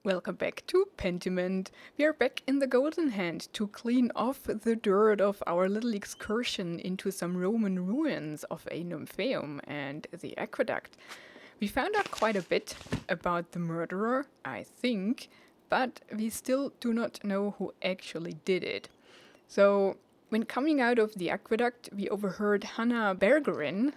Welcome back to Pentiment. We are back in the Golden Hand to clean off the dirt of our little excursion into some Roman ruins of a nymphaeum and the aqueduct. We found out quite a bit about the murderer, I think, but we still do not know who actually did it. So, when coming out of the aqueduct, we overheard Hannah Bergerin.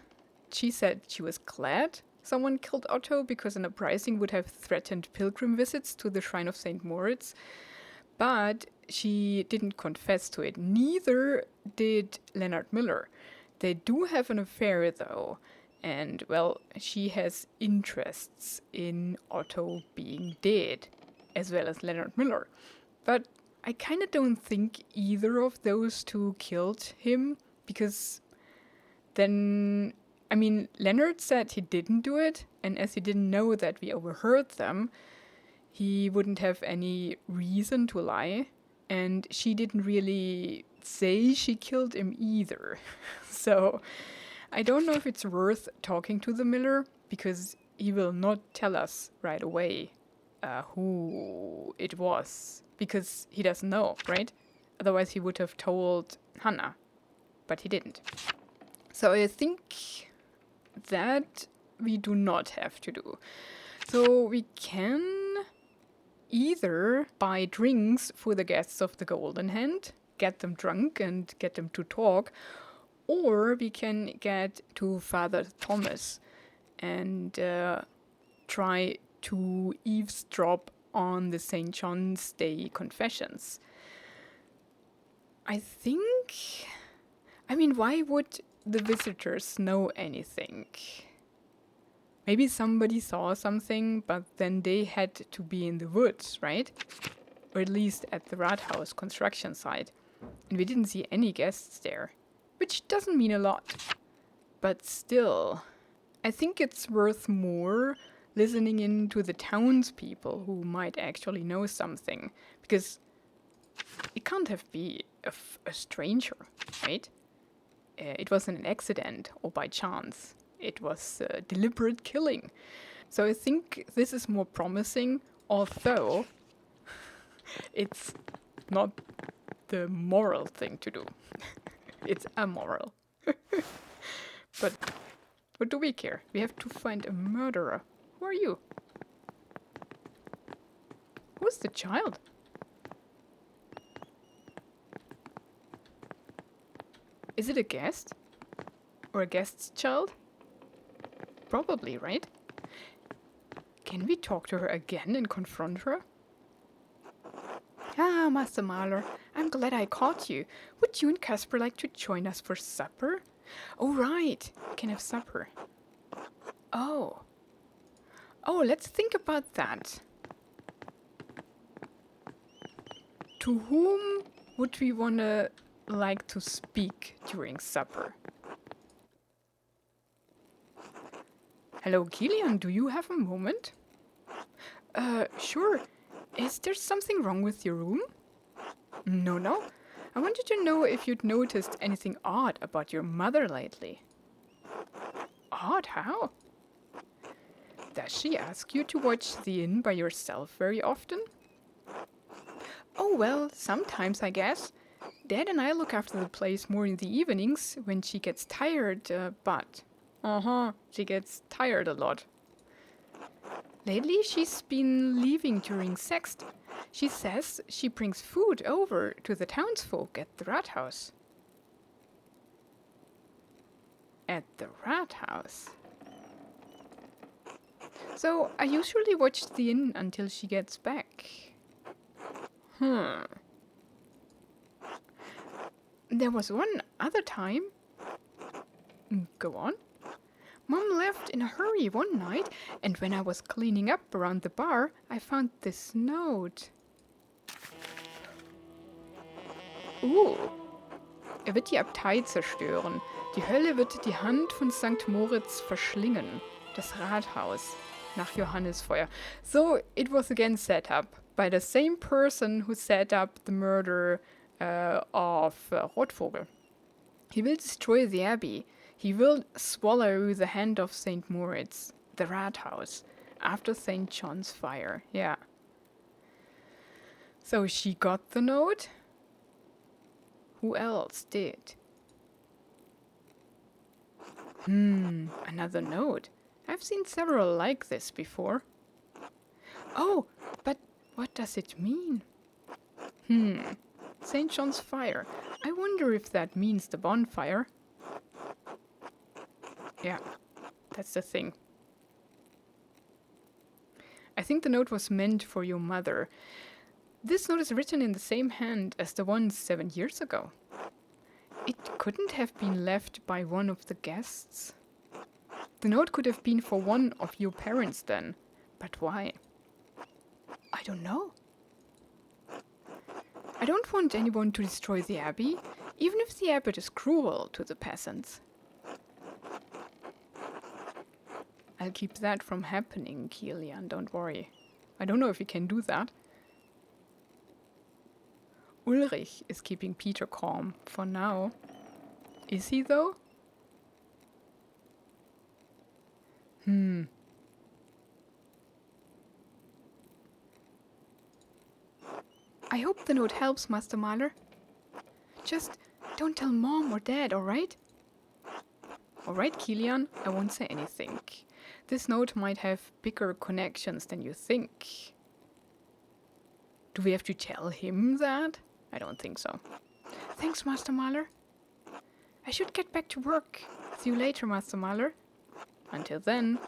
She said she was glad someone killed Otto because an uprising would have threatened pilgrim visits to the shrine of St. Moritz, but she didn't confess to it. Neither did Leonard Miller. They do have an affair, though, and, well, she has interests in Otto being dead, as well as Leonard Miller. But I kind of don't think either of those two killed him, because then, I mean, Leonard said he didn't do it, and as he didn't know that we overheard them, he wouldn't have any reason to lie, and she didn't really say she killed him either. So I don't know if it's worth talking to the Miller, because he will not tell us right away who it was, because he doesn't know, right? Otherwise he would have told Hannah, but he didn't. So I think that we do not have to do. So we can either buy drinks for the guests of the Golden Hand, get them drunk and get them to talk, or we can get to Father Thomas and try to eavesdrop on the St. John's Day confessions. I mean, why would the visitors know anything? Maybe somebody saw something, but then they had to be in the woods, right? Or at least at the Rathaus construction site. And we didn't see any guests there, which doesn't mean a lot. But still, I think it's worth more listening in to the townspeople who might actually know something, because it can't have been a stranger, right? It wasn't an accident or by chance. It was a deliberate killing. So I think this is more promising, although it's not the moral thing to do. It's amoral. But what do we care? We have to find a murderer. Who are you? Who's the child? Is it a guest? Or a guest's child? Probably, right? Can we talk to her again and confront her? Ah, Master Mahler, I'm glad I caught you. Would you and Casper like to join us for supper? Oh, right. We can have supper. Oh, let's think about that. To whom would we wanna like to speak during supper? Hello, Kilian, do you have a moment? Sure. Is there something wrong with your room? No. I wanted to know if you'd noticed anything odd about your mother lately. Odd? How? Does she ask you to watch the inn by yourself very often? Oh, well, sometimes, I guess. Dad and I look after the place more in the evenings when she gets tired, but... she gets tired a lot. Lately, she's been leaving during Sext. She says she brings food over to the townsfolk at the Rathaus. At the Rathaus? So, I usually watch the inn until she gets back. There was one other time. Go on. Mom left in a hurry one night, and when I was cleaning up around the bar, I found this note. Er wird die Abtei zerstören. Die Hölle wird die Hand von St. Moritz verschlingen. Das Rathaus. Nach Johannesfeuer. So, it was again set up by the same person who set up the murder of Rotvogel. He will destroy the abbey. He will swallow the hand of St. Moritz, the Rathaus, after St. John's fire. Yeah. So she got the note? Who else did? Another note. I've seen several like this before. Oh, but what does it mean? St. John's fire. I wonder if that means the bonfire. Yeah, that's the thing. I think the note was meant for your mother. This note is written in the same hand as the one 7 years ago. It couldn't have been left by one of the guests. The note could have been for one of your parents then. But why? I don't know. I don't want anyone to destroy the abbey, even if the abbot is cruel to the peasants. I'll keep that from happening, Kilian, don't worry. I don't know if you can do that. Ulrich is keeping Peter calm for now. Is he though? I hope the note helps, Master Mahler. Just don't tell Mom or Dad, alright? Alright, Kilian, I won't say anything. This note might have bigger connections than you think. Do we have to tell him that? I don't think so. Thanks, Master Mahler. I should get back to work. See you later, Master Mahler. Until then.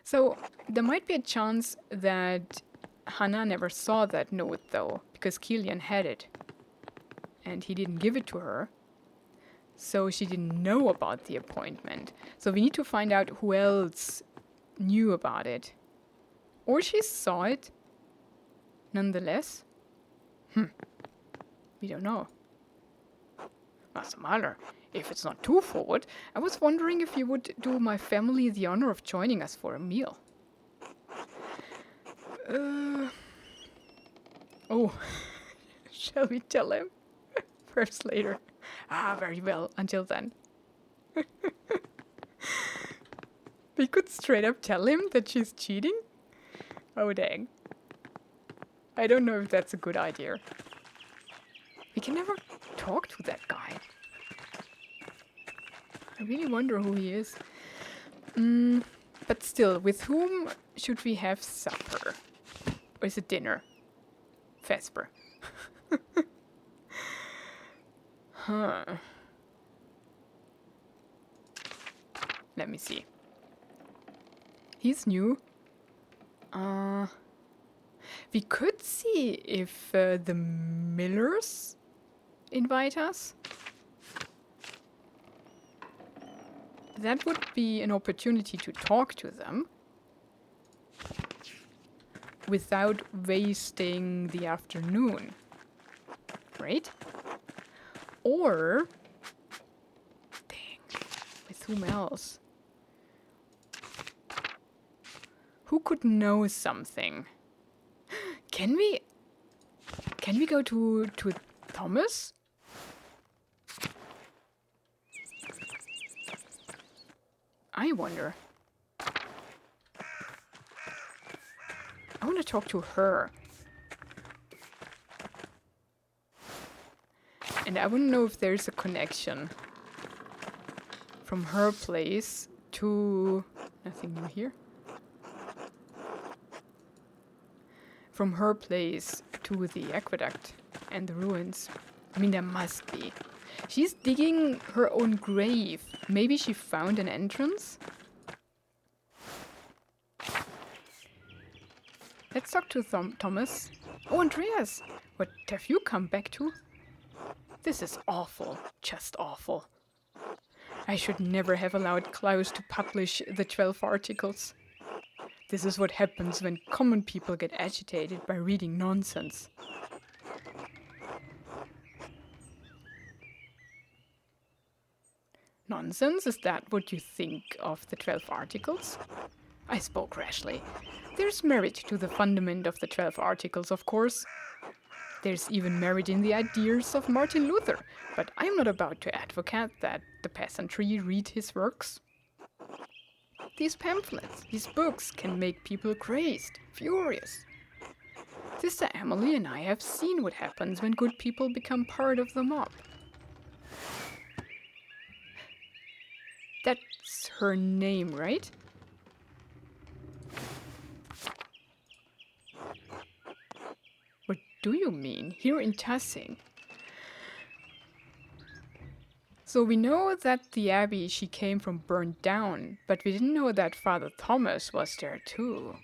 So, there might be a chance that Hannah never saw that note, though, because Kilian had it. And he didn't give it to her. So she didn't know about the appointment. So we need to find out who else knew about it. Or she saw it nonetheless. We don't know. Master Mahler, if it's not too forward, I was wondering if you would do my family the honor of joining us for a meal. Oh, shall we tell him? Perhaps later. Very well. Until then. We could straight up tell him that she's cheating? Oh, dang. I don't know if that's a good idea. We can never talk to that guy. I really wonder who he is. But still, with whom should we have supper? Or is it dinner? Vesper. Let me see. He's new. We could see if the Millers invite us. That would be an opportunity to talk to them without wasting the afternoon, right? Or, dang, with whom else? Who could know something? Can we go to Thomas? I wonder. I want to talk to her. And I want to know if there's a connection from her place to... Nothing new here. From her place to the aqueduct and the ruins. I mean, there must be. She's digging her own grave. Maybe she found an entrance? Let's talk to Thomas. Oh, Andreas! What have you come back to? This is awful. Just awful. I should never have allowed Klaus to publish the 12 articles. This is what happens when common people get agitated by reading nonsense. Nonsense? Is that what you think of the 12 articles? I spoke rashly. There's merit to the fundament of the 12 articles, of course. There's even merit in the ideas of Martin Luther, but I'm not about to advocate that the peasantry read his works. These pamphlets, these books can make people crazed, furious. Sister Emily and I have seen what happens when good people become part of the mob. That's her name, right? What do you mean? Here in Tassing? So we know that the abbey she came from burned down, but we didn't know that Father Thomas was there too.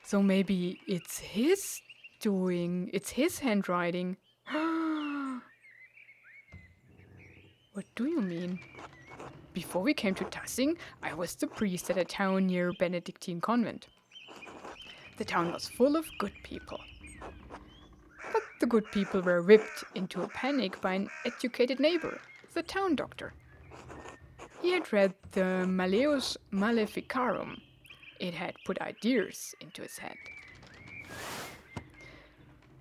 So maybe it's his doing, it's his handwriting. What do you mean? Before we came to Tassing, I was the priest at a town near Benedictine convent. The town was full of good people. But the good people were whipped into a panic by an educated neighbor, the town doctor. He had read the Malleus Maleficarum. It had put ideas into his head.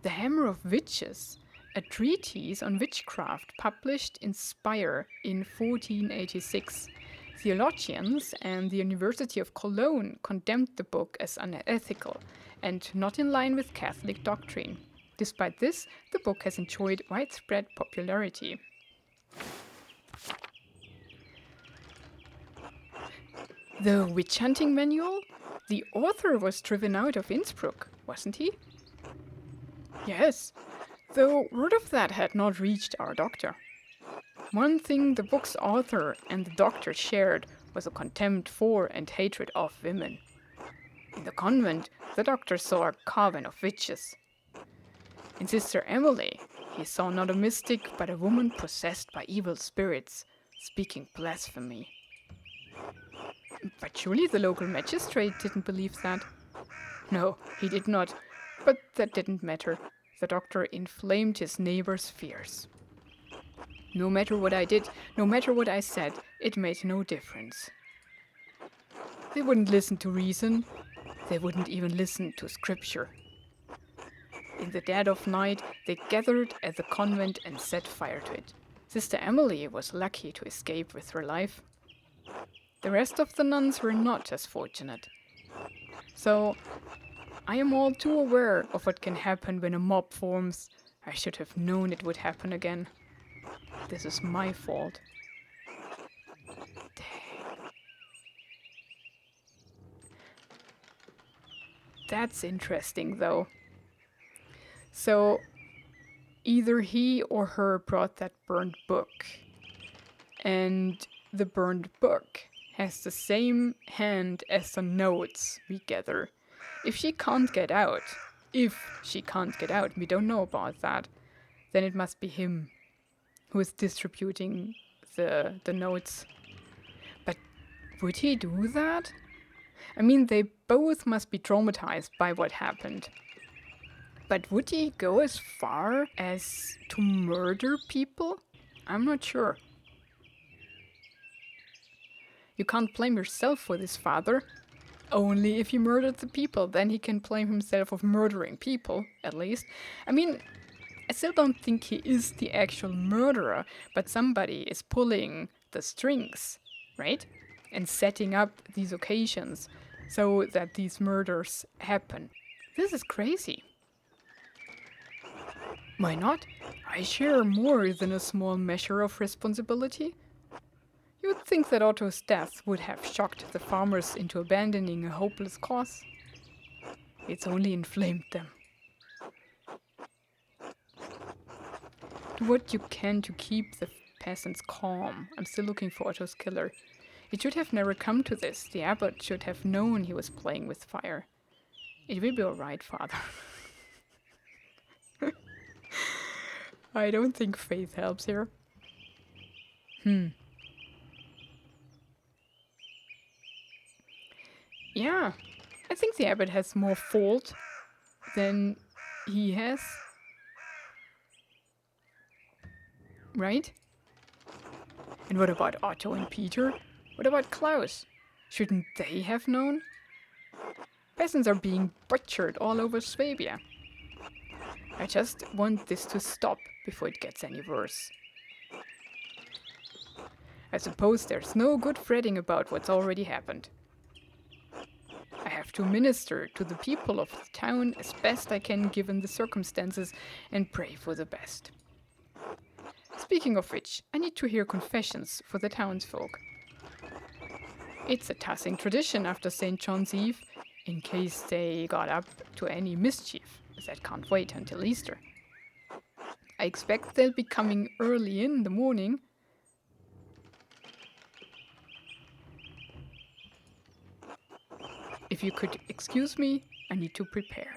The Hammer of Witches, a treatise on witchcraft published in Speyer in 1486. Theologians and the University of Cologne condemned the book as unethical and not in line with Catholic doctrine. Despite this, the book has enjoyed widespread popularity. The witch hunting manual? The author was driven out of Innsbruck, wasn't he? Yes, though word of that had not reached our doctor. One thing the book's author and the doctor shared was a contempt for and hatred of women. In the convent, the doctor saw a coven of witches. In Sister Emily, he saw not a mystic but a woman possessed by evil spirits, speaking blasphemy. But surely the local magistrate didn't believe that. No, he did not, but that didn't matter. The doctor inflamed his neighbor's fears. No matter what I did, no matter what I said, it made no difference. They wouldn't listen to reason. They wouldn't even listen to scripture. In the dead of night, they gathered at the convent and set fire to it. Sister Emily was lucky to escape with her life. The rest of the nuns were not as fortunate. So, I am all too aware of what can happen when a mob forms. I should have known it would happen again. This is my fault. Dang. That's interesting, though. So, either he or her brought that burned book. And the burned book has the same hand as the notes we gather. If she can't get out, we don't know about that, then it must be him who is distributing the notes. But would he do that? I mean, they both must be traumatized by what happened. But would he go as far as to murder people? I'm not sure. You can't blame yourself for this, Father. Only if he murdered the people, then he can blame himself of murdering people, at least. I mean, I still don't think he is the actual murderer, but somebody is pulling the strings, right? And setting up these occasions so that these murders happen. This is crazy. Why not? I share more than a small measure of responsibility. You'd think that Otto's death would have shocked the farmers into abandoning a hopeless cause. It's only inflamed them. Do what you can to keep the peasants calm. I'm still looking for Otto's killer. It should have never come to this. The abbot should have known he was playing with fire. It will be alright, Father. I don't think faith helps here. Yeah, I think the abbot has more fault than he has. Right? And what about Otto and Peter? What about Klaus? Shouldn't they have known? Peasants are being butchered all over Swabia. I just want this to stop before it gets any worse. I suppose there's no good fretting about what's already happened. I have to minister to the people of the town as best I can given the circumstances and pray for the best. Speaking of which, I need to hear confessions for the townsfolk. It's a Tassing tradition after St. John's Eve, in case they got up to any mischief. That can't wait until Easter. I expect they'll be coming early in the morning. If you could excuse me, I need to prepare.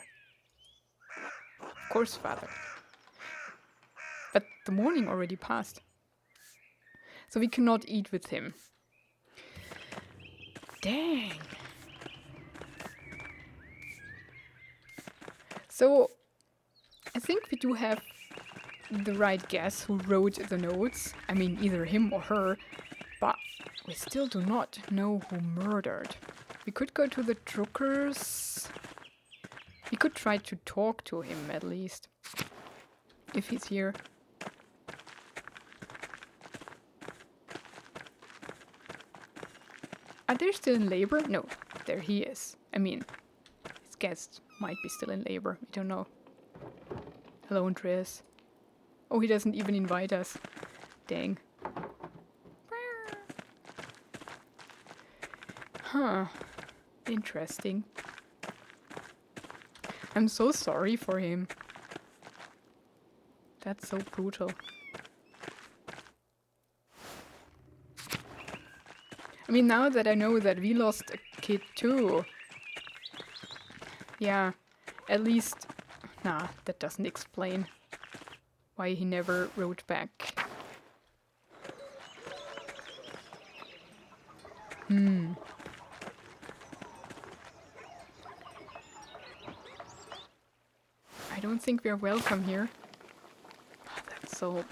Of course, Father. But the morning already passed. So we cannot eat with him. Dang. So, I think we do have the right guess who wrote the notes. I mean, either him or her. But we still do not know who murdered. We could go to the Druckers. We could try to talk to him at least. If he's here. Are they still in labor? No, there he is. I mean, his guest might be still in labor. We don't know. Hello, Andreas. Oh, he doesn't even invite us. Dang. Huh. Interesting. I'm so sorry for him. That's so brutal. I mean, now that I know that we lost a kid too. Yeah, at least... Nah, that doesn't explain why he never wrote back. I don't think we're welcome here. That's so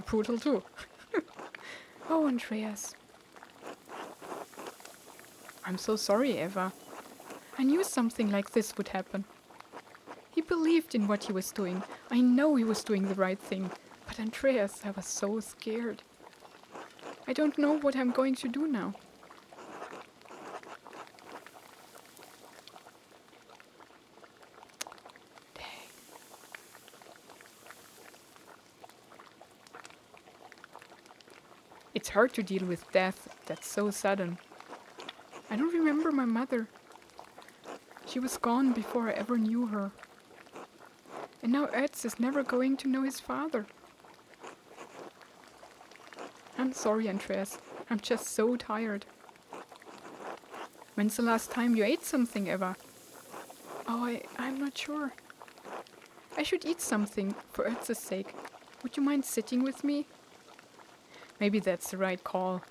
brutal too. Oh, Andreas. I'm so sorry, Eva. I knew something like this would happen. He believed in what he was doing. I know he was doing the right thing. But Andreas, I was so scared. I don't know what I'm going to do now. Dang. It's hard to deal with death that's so sudden. I don't remember my mother. She was gone before I ever knew her. And now Eds is never going to know his father. I'm sorry, Andreas. I'm just so tired. When's the last time you ate something, Eva? Oh, I'm not sure. I should eat something for Eds' sake. Would you mind sitting with me? Maybe that's the right call.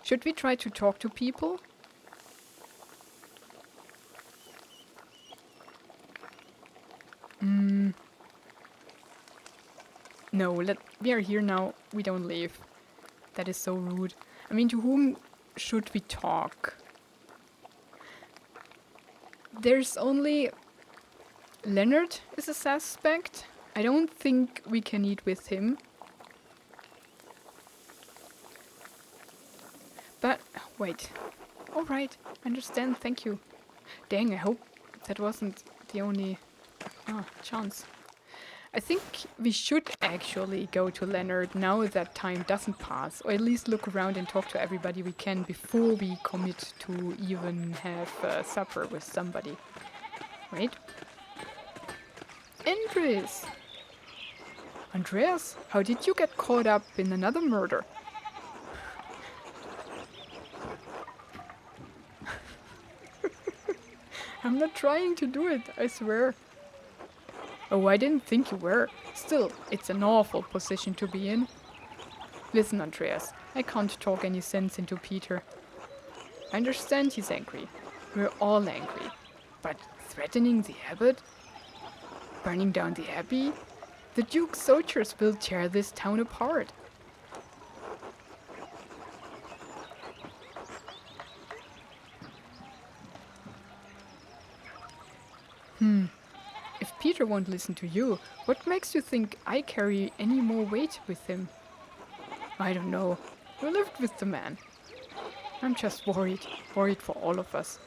Should we try to talk to people? No, we are here now. We don't leave. That is so rude. I mean, to whom should we talk? There's only... Leonard is a suspect. I don't think we can eat with him. But, wait. Alright, understand, thank you. Dang, I hope that wasn't the only chance. I think we should actually go to Leonard now that time doesn't pass, or at least look around and talk to everybody we can before we commit to even have supper with somebody. Wait. Andres! Andreas, how did you get caught up in another murder? I'm not trying to do it, I swear. Oh, I didn't think you were. Still, it's an awful position to be in. Listen, Andreas, I can't talk any sense into Peter. I understand he's angry. We're all angry. But threatening the abbot? Burning down the abbey? The Duke's soldiers will tear this town apart. If Peter won't listen to you. What makes you think I carry any more weight with him? I don't know. We lived with the man. I'm just worried for all of us.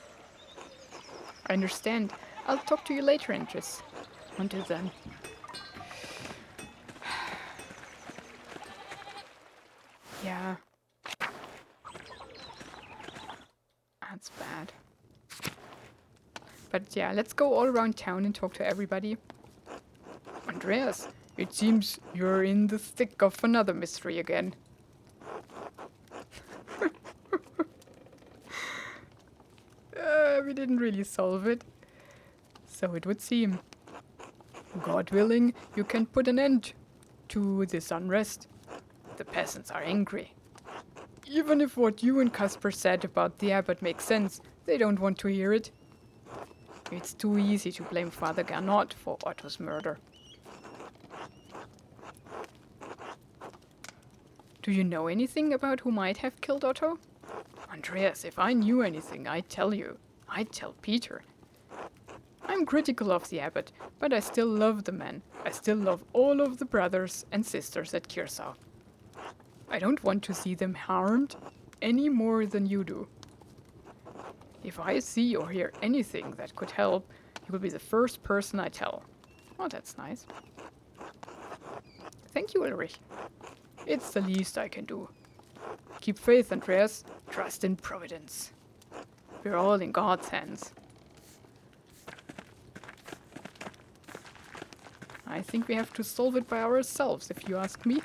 I understand. I'll talk to you later, Andres. Until then. Yeah. That's bad. But yeah, let's go all around town and talk to everybody. Andreas, it seems you're in the thick of another mystery again. We didn't really solve it. So it would seem. God willing, you can put an end to this unrest. The peasants are angry. Even if what you and Caspar said about the abbot makes sense, they don't want to hear it. It's too easy to blame Father Gernot for Otto's murder. Do you know anything about who might have killed Otto? Andreas, if I knew anything, I'd tell you. I'd tell Peter. I'm critical of the abbot, but I still love the man. I still love all of the brothers and sisters at Kirsau. I don't want to see them harmed any more than you do. If I see or hear anything that could help, you will be the first person I tell. Oh, that's nice. Thank you, Ulrich. It's the least I can do. Keep faith, Andreas. Trust in Providence. We're all in God's hands. I think we have to solve it by ourselves, if you ask me.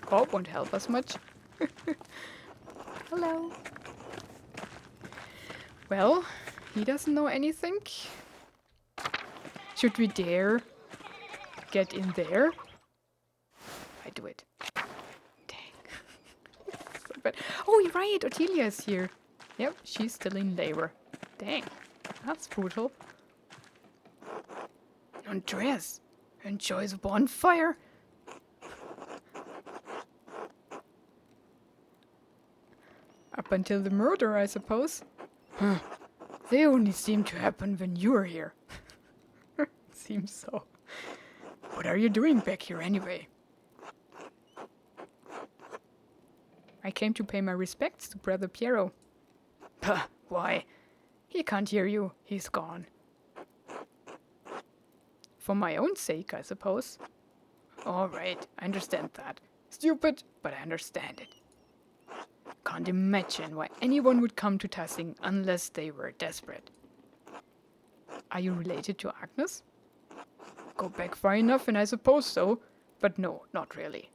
Bob won't help us much. Hello. Well, he doesn't know anything. Should we dare get in there? I do it. Dang. So bad. Oh, you're right. Ottilia is here. Yep, she's still in labor. Dang. That's brutal. Andreas, enjoy the bonfire. Up until the murder, I suppose. Huh. They only seem to happen when you're here. Seems so. What are you doing back here anyway? I came to pay my respects to Brother Piero. Puh, why? He can't hear you. He's gone. For my own sake, I suppose. All right, I understand that. Stupid, but I understand it. Can't imagine why anyone would come to Tassing unless they were desperate. Are you related to Agnes? Go back far enough and I suppose so, but no, not really.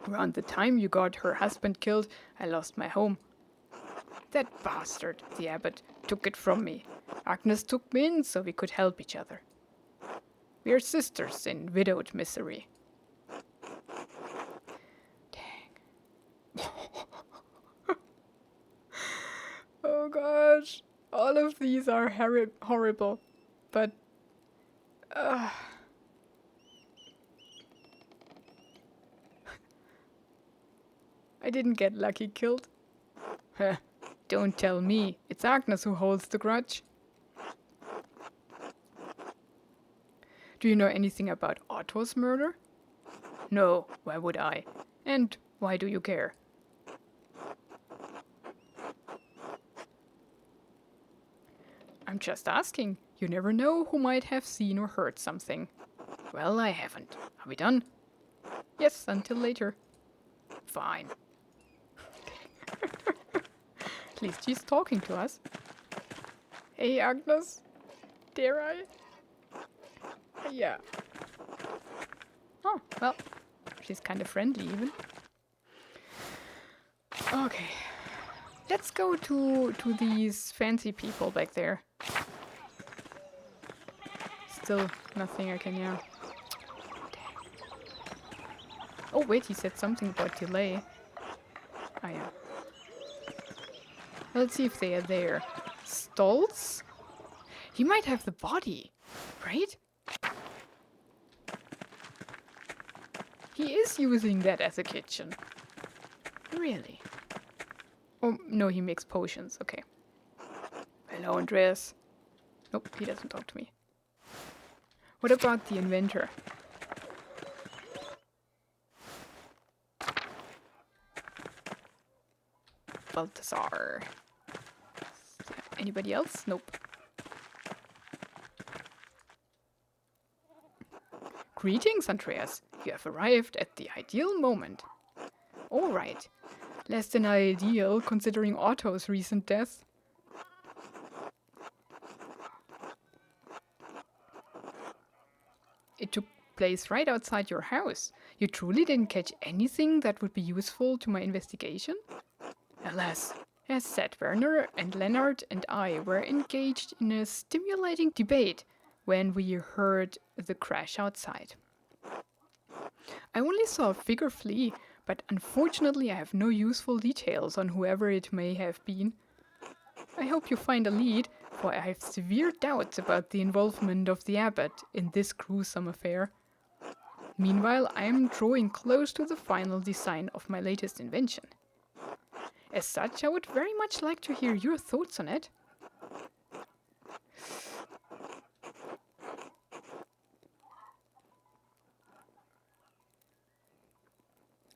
Around the time you got her husband killed, I lost my home. That bastard, the abbot, took it from me. Agnes took me in so we could help each other. We are sisters in widowed misery. Dang. Oh gosh. All of these are horrible. But... I didn't get Lucky killed. Huh. Don't tell me. It's Agnes who holds the grudge. Do you know anything about Otto's murder? No, why would I? And why do you care? I'm just asking. You never know who might have seen or heard something. Well, I haven't. Are we done? Yes, until later. Fine. At least she's talking to us. Hey, Agnes. Dare I? Yeah. Oh, well. She's kind of friendly, even. Okay. Let's go to these fancy people back there. Still nothing I can, yeah. Dang. Oh, wait, he said something about delay. Oh, yeah. Let's see if they are there. Stoltz? He might have the body, right? He is using that as a kitchen. Really? Oh, no, he makes potions. Okay. Hello, Andreas. Nope, he doesn't talk to me. What about the inventor? Balthazar. Anybody else? Nope. Greetings, Andreas. You have arrived at the ideal moment. All right. Less than ideal, considering Otto's recent death. It took place right outside your house. You truly didn't catch anything that would be useful to my investigation? Alas, as said, Werner and Leonard and I were engaged in a stimulating debate when we heard the crash outside. I only saw a figure flee, but unfortunately I have no useful details on whoever it may have been. I hope you find a lead, for I have severe doubts about the involvement of the abbot in this gruesome affair. Meanwhile, I am drawing close to the final design of my latest invention. As such, I would very much like to hear your thoughts on it.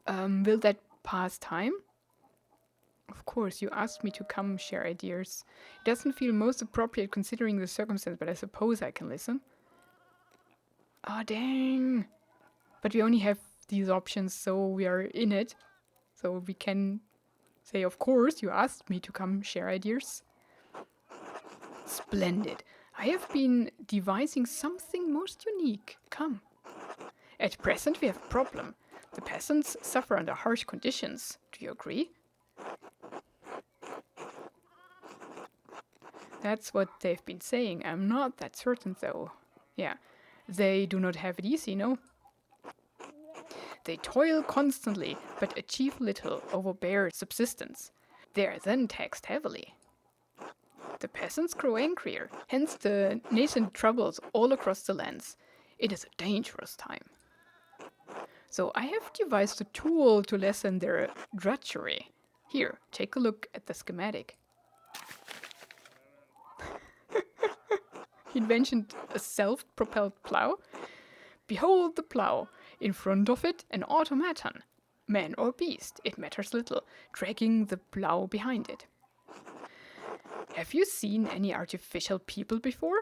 Will that pass time? Of course, you asked me to come share ideas. It doesn't feel most appropriate considering the circumstance, but I suppose I can listen. Ah, dang. But we only have these options, so we are in it. So we can say, of course, you asked me to come share ideas. Splendid. I have been devising something most unique. Come. At present, we have a problem. The peasants suffer under harsh conditions. Do you agree? That's what they've been saying. I'm not that certain, though. Yeah, they do not have it easy, no? They toil constantly, but achieve little over bare subsistence. They are then taxed heavily. The peasants grow angrier, hence the nascent troubles all across the lands. It is a dangerous time. So I have devised a tool to lessen their drudgery. Here, take a look at the schematic. He mentioned a self-propelled plow. Behold the plow. In front of it, an automaton. Man or beast, it matters little, dragging the plow behind it. Have you seen any artificial people before?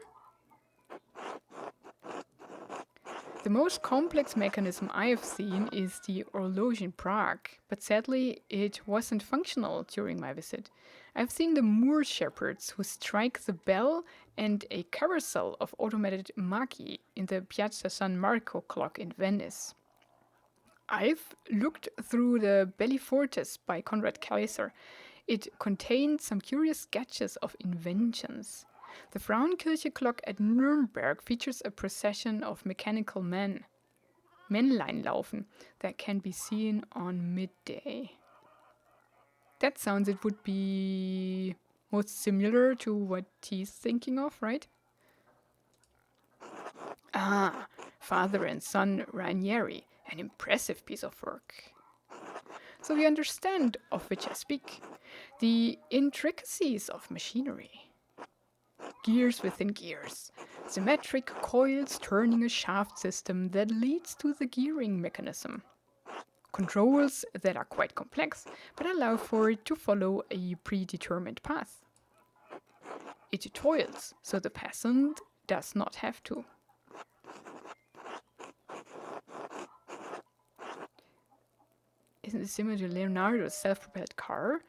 The most complex mechanism I have seen is the horloge in Prague, but sadly it wasn't functional during my visit. I've seen the Moor shepherds who strike the bell and a carousel of automated magi in the Piazza San Marco clock in Venice. I've looked through the Bellifortes by Conrad Kaiser. It contained some curious sketches of inventions. The Frauenkirche clock at Nuremberg features a procession of mechanical men, Männleinlaufen, that can be seen on midday. That sounds it would be most similar to what he's thinking of, right? Ah, father and son Ranieri, an impressive piece of work. So you understand of which I speak. The intricacies of machinery. Gears within gears. Symmetric coils turning a shaft system that leads to the gearing mechanism. Controls that are quite complex, but allow for it to follow a predetermined path. It toils, so the peasant does not have to. Isn't it similar to Leonardo's self-propelled car?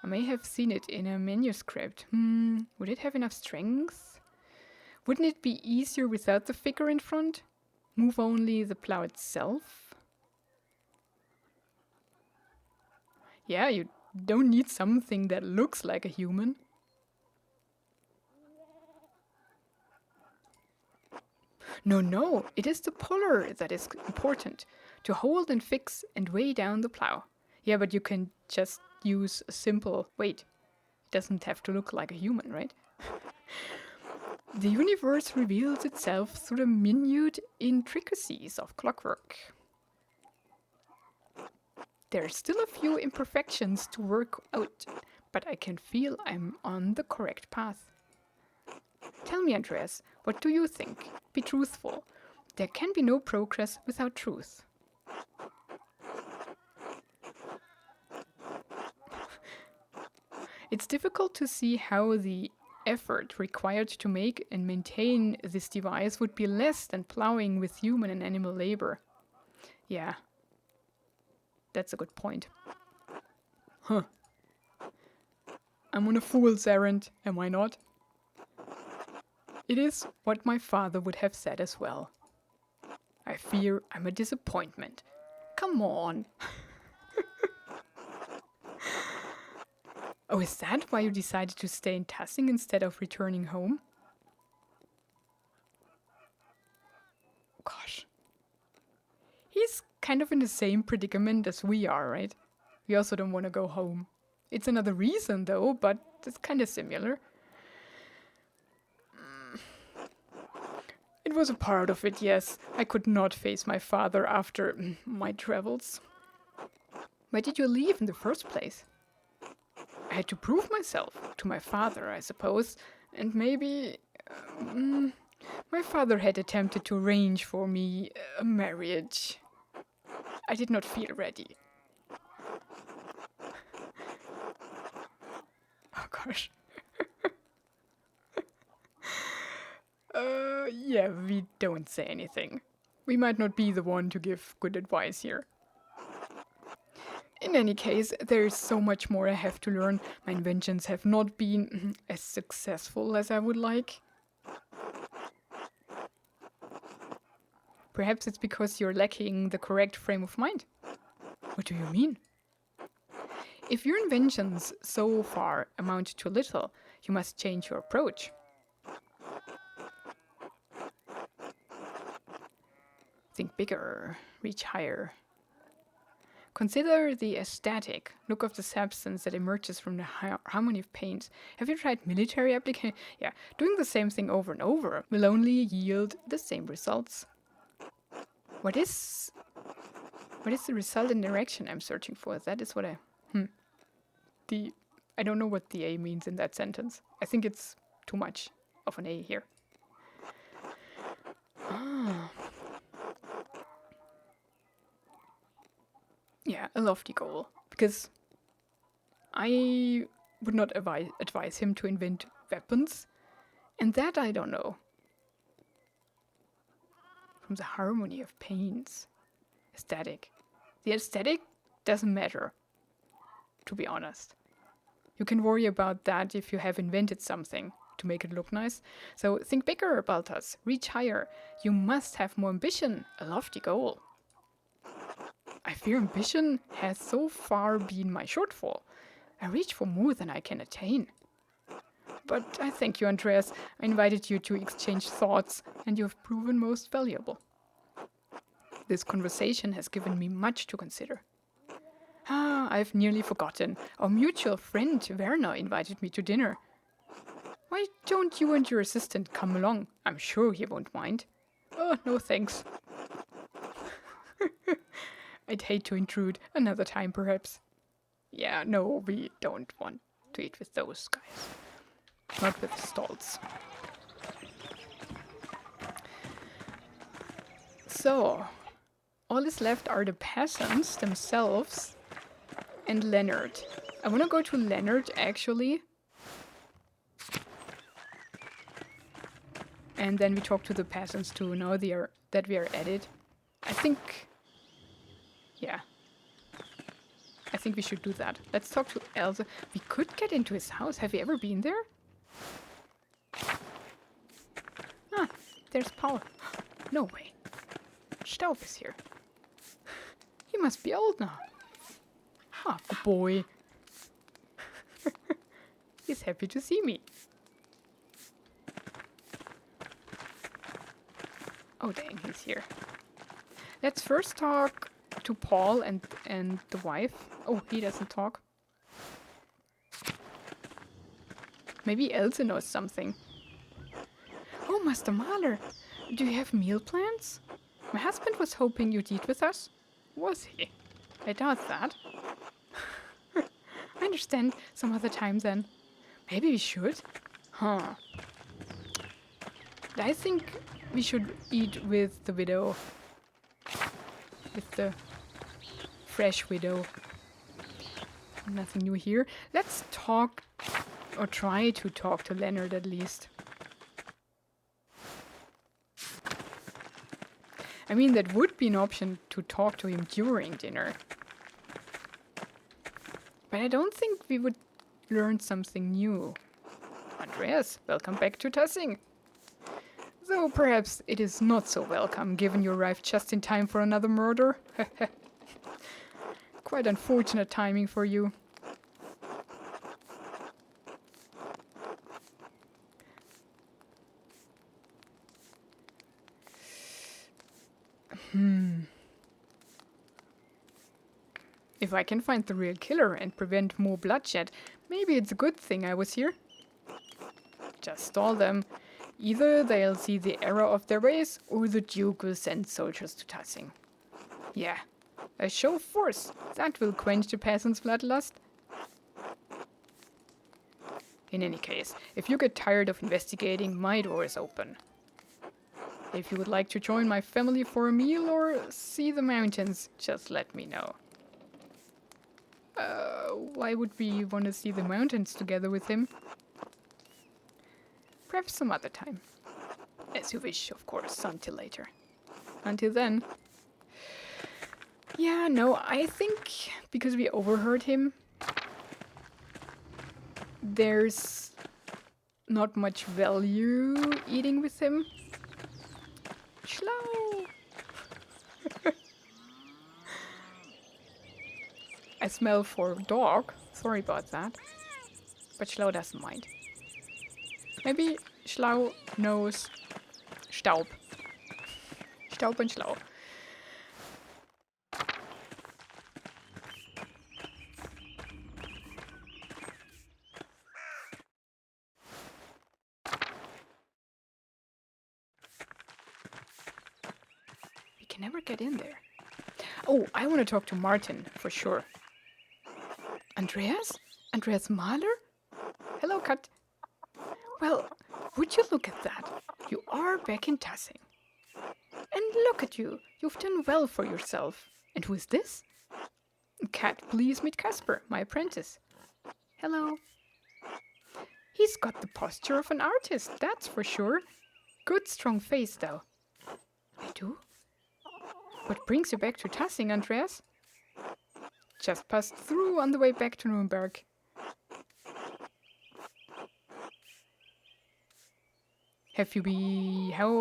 I may have seen it in a manuscript. Would it have enough strength? Wouldn't it be easier without the figure in front? Move only the plow itself? Yeah, you don't need something that looks like a human. No, it is the puller that is important. To hold and fix and weigh down the plow. Yeah, but you can just use a simple weight. It doesn't have to look like a human, right? The universe reveals itself through the minute intricacies of clockwork. There are still a few imperfections to work out, but I can feel I'm on the correct path. Tell me, Andreas, what do you think? Be truthful. There can be no progress without truth. It's difficult to see how the effort required to make and maintain this device would be less than plowing with human and animal labor. Yeah, that's a good point. Huh. I'm on a fool's errand, am I not? It is what my father would have said as well. I fear I'm a disappointment. Come on. Oh, is that why you decided to stay in Tassing instead of returning home? Gosh. He's kind of in the same predicament as we are, right? We also don't want to go home. It's another reason, though, but it's kind of similar. It was a part of it, yes. I could not face my father after my travels. Why did you leave in the first place? I had to prove myself to my father, I suppose, and maybe my father had attempted to arrange for me a marriage. I did not feel ready. Oh gosh. Yeah, we don't say anything. We might not be the one to give good advice here. In any case, there is so much more I have to learn. My inventions have not been as successful as I would like. Perhaps it's because you're lacking the correct frame of mind. What do you mean? If your inventions so far amount to little, you must change your approach. Think bigger, reach higher. Consider the aesthetic look of the substance that emerges from the harmony of paints. Have you tried military application? Yeah, doing the same thing over and over will only yield the same results. What is the result and direction I'm searching for? That is what I don't know what the A means in that sentence. I think it's too much of an A here. Yeah, a lofty goal. Because I would not advise him to invent weapons. And that I don't know. From the harmony of paints. Aesthetic. The aesthetic doesn't matter, to be honest. You can worry about that if you have invented something to make it look nice. So think bigger about us. Reach higher. You must have more ambition. A lofty goal. I fear ambition has so far been my shortfall. I reach for more than I can attain. But I thank you, Andreas. I invited you to exchange thoughts, and you have proven most valuable. This conversation has given me much to consider. I've nearly forgotten. Our mutual friend Werner invited me to dinner. Why don't you and your assistant come along? I'm sure he won't mind. Oh, no thanks. I'd hate to intrude another time, perhaps. Yeah, no, we don't want to eat with those guys. Not with Stoltz. So, all is left are the peasants themselves and Leonard. I want to go to Leonard, actually. And then we talk to the peasants too, now that we are at it. I think we should do that. Let's talk to Elsa. We could get into his house. Have you ever been there? There's Paul. No way. Staub is here. He must be old now. Good boy. He's happy to see me. Oh dang, he's here. Let's first talk to Paul and the wife. Oh, he doesn't talk. Maybe Elsa knows something. Oh, Master Mahler, do you have meal plans? My husband was hoping you'd eat with us. Was he? I doubt that. I understand some other time then. Maybe we should? I think we should eat with the widow. With the fresh widow. Nothing new here. Let's talk, or try to talk to Leonard at least. I mean, that would be an option to talk to him during dinner. But I don't think we would learn something new. Andreas, welcome back to Tussing. Though perhaps it is not so welcome, given you arrived just in time for another murder. Quite unfortunate timing for you. If I can find the real killer and prevent more bloodshed, maybe it's a good thing I was here. Just stall them. Either they'll see the error of their ways, or the Duke will send soldiers to Tussing. Yeah, a show of force. That will quench the peasants' bloodlust. In any case, if you get tired of investigating, my door is open. If you would like to join my family for a meal or see the mountains, just let me know. Why would we want to see the mountains together with him? Perhaps some other time. As you wish, of course, until later. Until then. Yeah, no, I think because we overheard him, there's not much value eating with him. Schlau! I smell for dog. Sorry about that. But Schlau doesn't mind. Maybe Schlau knows Staub. Staub and Schlau. We can never get in there. Oh, I want to talk to Martin, for sure. Andreas? Andreas Mahler? Hello, Kat. Well, would you look at that? You are back in Tussing. And look at you. You've done well for yourself. And who is this? Kat, please meet Casper, my apprentice. Hello. He's got the posture of an artist, that's for sure. Good strong face, though. I do? What brings you back to Tussing, Andreas? Just passed through on the way back to Nuremberg. How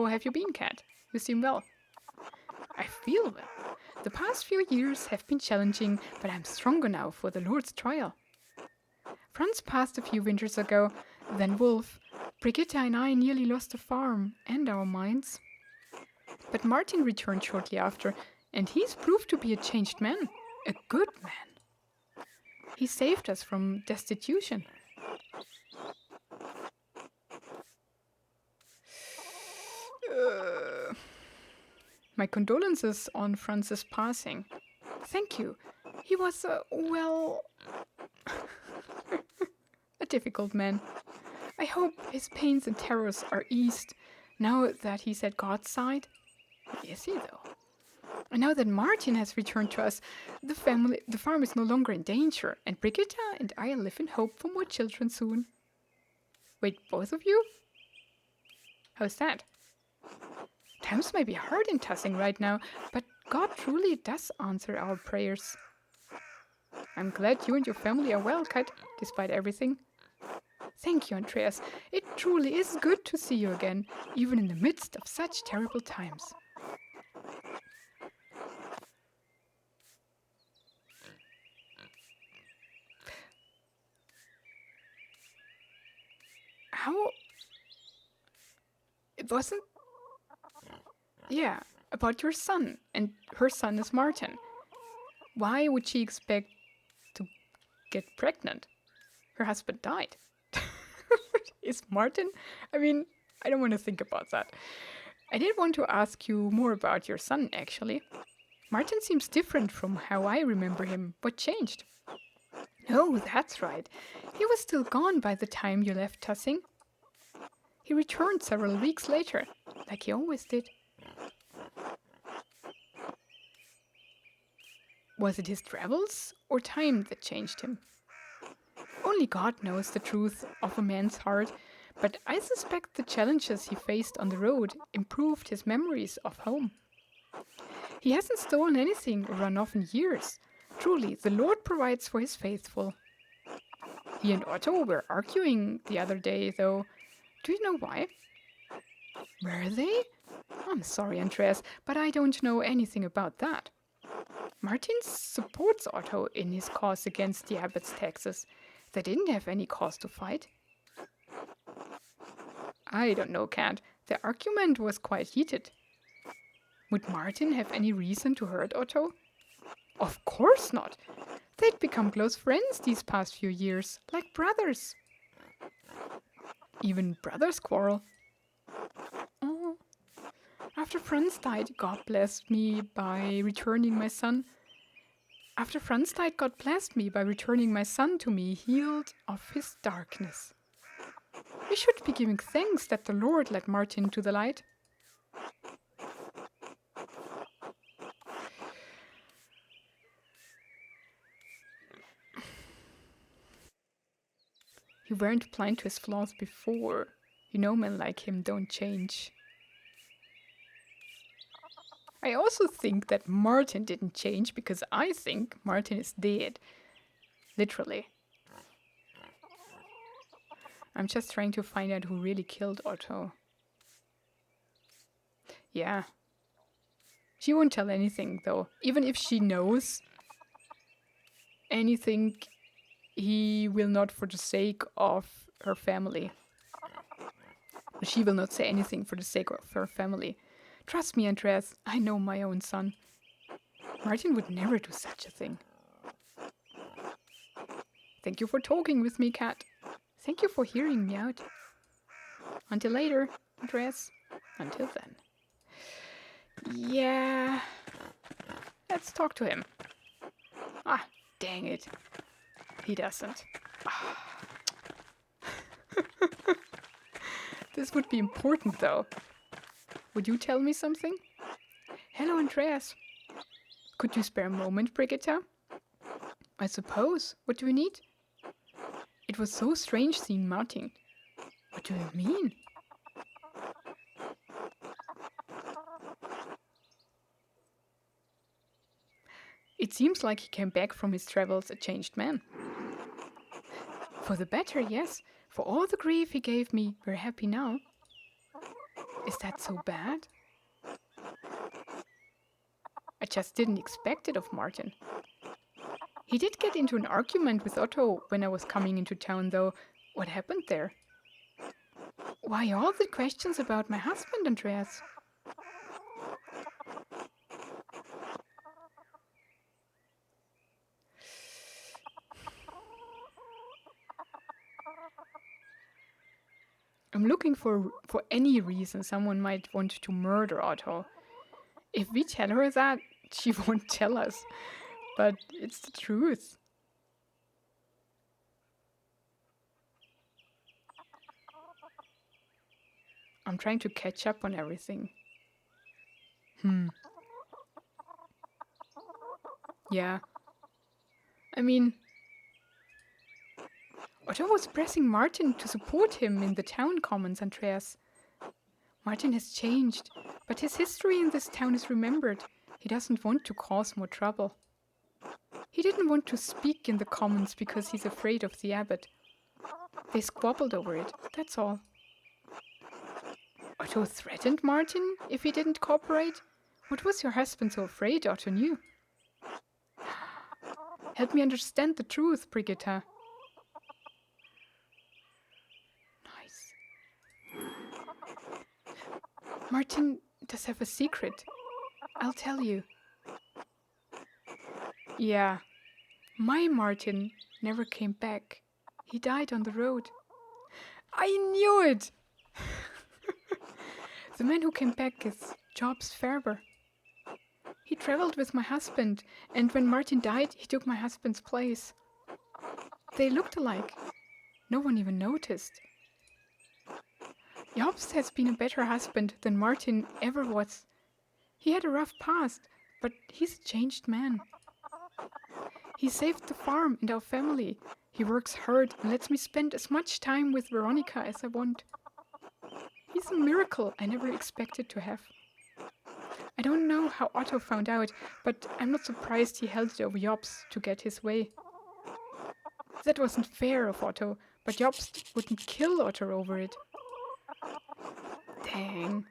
have you been, Kat? You seem well. I feel well. The past few years have been challenging, but I'm stronger now for the Lord's trial. Franz passed a few winters ago, then Wolf. Brigitta and I nearly lost the farm and our mines. But Martin returned shortly after, and he's proved to be a changed man. A good man. He saved us from destitution. My condolences on Franz's passing. Thank you. He was, a difficult man. I hope his pains and terrors are eased now that he's at God's side. Is he, though? And now that Martin has returned to us, the farm is no longer in danger, and Brigitta and I live in hope for more children soon. Wait, both of you? How's that? Times may be hard in Tussing right now, but God truly does answer our prayers. I'm glad you and your family are well, Kat, despite everything. Thank you, Andreas. It truly is good to see you again, even in the midst of such terrible times. How? It wasn't... Yeah, about your son, and her son is Martin. Why would she expect to get pregnant? Her husband died. Is Martin? I mean, I don't want to think about that. I did want to ask you more about your son, actually. Martin seems different from how I remember him. What changed? Oh, that's right. He was still gone by the time you left Tussing. He returned several weeks later. like he always did. Was it his travels or time that changed him? Only God knows the truth of a man's heart, but I suspect the challenges he faced on the road improved his memories of home. He hasn't stolen anything or run off in years. Truly, the Lord provides for his faithful. He and Otto were arguing the other day, though. Do you know why? Were they? I'm sorry, Andreas, but I don't know anything about that. Martin supports Otto in his cause against the abbot's taxes. They didn't have any cause to fight. I don't know, Cat. The argument was quite heated. Would Martin have any reason to hurt Otto? Of course not. They'd become close friends these past few years, like brothers. Even brothers quarrel. Oh. After Franz died, God blessed me by returning my son. After Franz died, God blessed me by returning my son to me, healed of his darkness. We should be giving thanks that the Lord led Martin to the light. You weren't blind to his flaws before. You know men like him don't change. I also think that Martin didn't change because I think Martin is dead. Literally. I'm just trying to find out who really killed Otto. Yeah. She won't tell anything, though. Even if she knows anything, he will not for the sake of her family. She will not say anything for the sake of her family. Trust me, Andreas, I know my own son. Martin would never do such a thing. Thank you for talking with me, Cat. Thank you for hearing me out. Until later, Andreas. Until then. Yeah. Let's talk to him. Ah, dang it. He doesn't. This would be important, though. Would you tell me something? Hello, Andreas. Could you spare a moment, Brigitte? I suppose. What do you need? It was so strange seeing Martin. What do you mean? It seems like he came back from his travels a changed man. For the better, yes. For all the grief he gave me, we're happy now. Is that so bad? I just didn't expect it of Martin. He did get into an argument with Otto when I was coming into town, though. What happened there? Why all the questions about my husband, Andreas? I'm looking for any reason someone might want to murder Otto. If we tell her that, she won't tell us. But it's the truth. I'm trying to catch up on everything. Yeah. I mean, Otto was pressing Martin to support him in the town commons, Andreas. Martin has changed, but his history in this town is remembered. He doesn't want to cause more trouble. He didn't want to speak in the commons because he's afraid of the abbot. They squabbled over it, that's all. Otto threatened Martin if he didn't cooperate? What was your husband so afraid Otto knew? Help me understand the truth, Brigitte. Martin does have a secret. I'll tell you. Yeah, my Martin never came back. He died on the road. I knew it! The man who came back is Jobs Ferber. He traveled with my husband, and when Martin died, he took my husband's place. They looked alike. No one even noticed. Jobst has been a better husband than Martin ever was. He had a rough past, but he's a changed man. He saved the farm and our family. He works hard and lets me spend as much time with Veronica as I want. He's a miracle I never expected to have. I don't know how Otto found out, but I'm not surprised he held it over Jobst to get his way. That wasn't fair of Otto, but Jobst wouldn't kill Otto over it. Dang.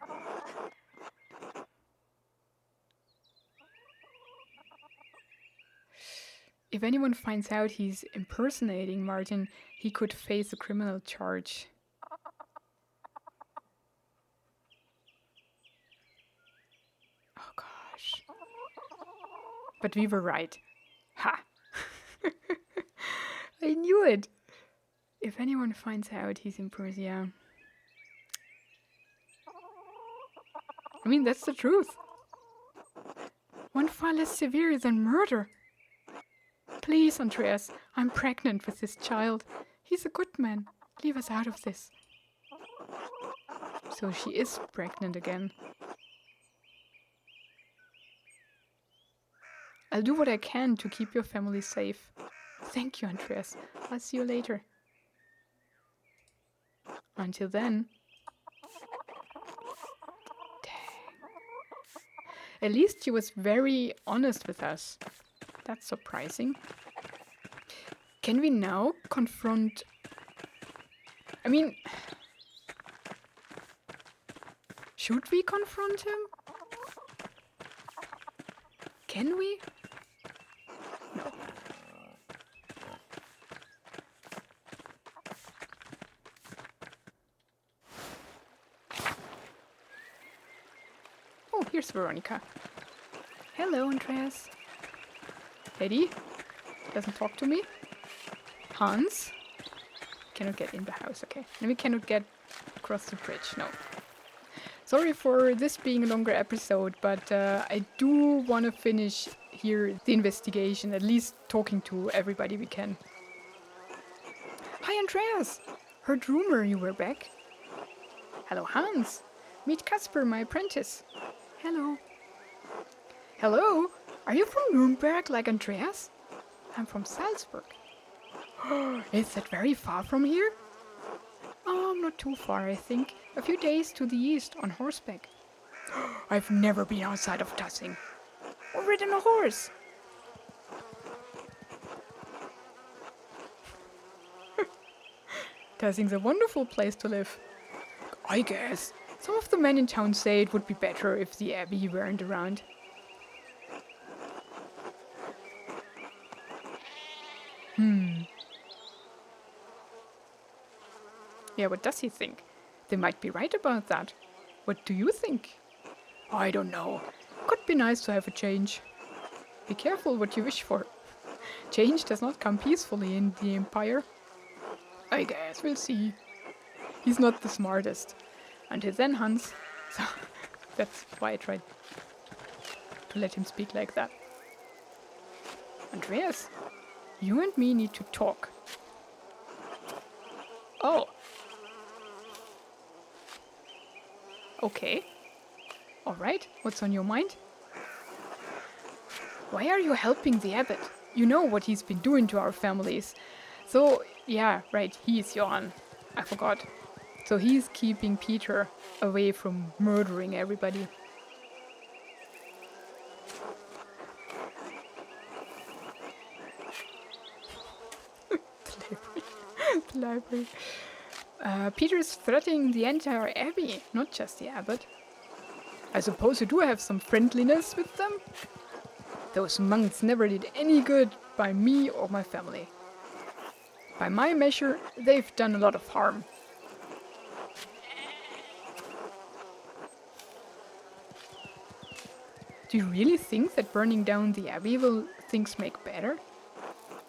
If anyone finds out he's impersonating Martin, he could face a criminal charge. Oh gosh. But we were right. Ha! I knew it! If anyone finds out he's impersonating... I mean, that's the truth. One far less severe than murder. Please, Andreas, I'm pregnant with this child. He's a good man. Leave us out of this. So she is pregnant again. I'll do what I can to keep your family safe. Thank you, Andreas. I'll see you later. Until then... At least she was very honest with us. That's surprising. Can we now confront... I mean... Should we confront him? Can we? No. Oh, here's Veronica. Hello, Andreas. Eddie doesn't talk to me. Hans cannot get in the house. Okay, and we cannot get across the bridge. No. Sorry for this being a longer episode, but I do want to finish here the investigation, at least talking to everybody we can. Hi, Andreas. Heard rumor you were back. Hello, Hans. Meet Casper, my apprentice. Hello. Hello? Are you from Nuremberg like Andreas? I'm from Salzburg. Is that very far from here? Not too far, I think. A few days to the east on horseback. I've never been outside of Tussing. Or ridden a horse. Tussing's a wonderful place to live. I guess. Some of the men in town say it would be better if the abbey weren't around. Yeah, what does he think? They might be right about that. What do you think? I don't know. Could be nice to have a change. Be careful what you wish for. Change does not come peacefully in the Empire. I guess we'll see. He's not the smartest. Until then, Hans. So that's why I tried to let him speak like that. Andreas, you and me need to talk. Oh. Okay. Alright, what's on your mind? Why are you helping the abbot? You know what he's been doing to our families. So, yeah, right, he's Johann. I forgot. So he's keeping Peter away from murdering everybody. The library. Peter's threatening the entire abbey, not just the abbot. I suppose you do have some friendliness with them? Those monks never did any good by me or my family. By my measure, they've done a lot of harm. Do you really think that burning down the abbey will things make better?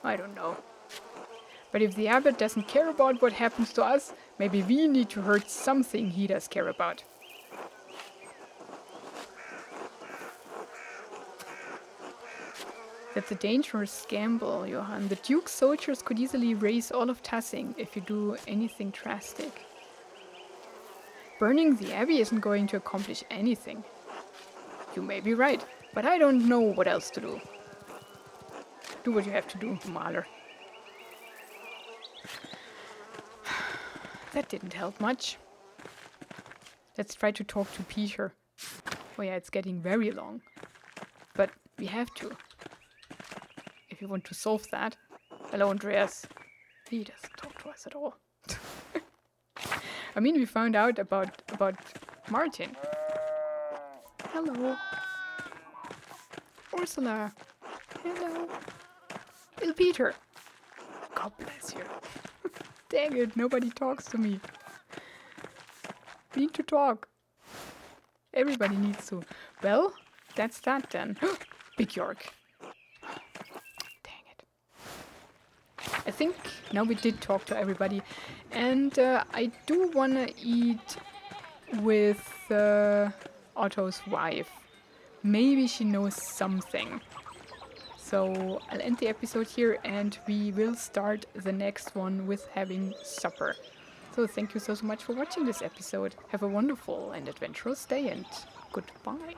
I don't know. But if the abbot doesn't care about what happens to us, maybe we need to hurt something he does care about. That's a dangerous gamble, Johann. The Duke's soldiers could easily raise all of Tussing if you do anything drastic. Burning the abbey isn't going to accomplish anything. You may be right, but I don't know what else to do. Do what you have to do, Mahler. That didn't help much. Let's try to talk to Peter. Oh yeah, it's getting very long. But we have to. If you want to solve that. Hello, Andreas. He doesn't talk to us at all. I mean, we found out about Martin. Hello. Ursula. Hello. Little Peter. God bless you. Dang it, nobody talks to me. We need to talk. Everybody needs to. Well, that's that then. Big York. Dang it. I think now we did talk to everybody. And I do want to eat with Otto's wife. Maybe she knows something. So I'll end the episode here and we will start the next one with having supper. So thank you so much for watching this episode. Have a wonderful and adventurous day and goodbye.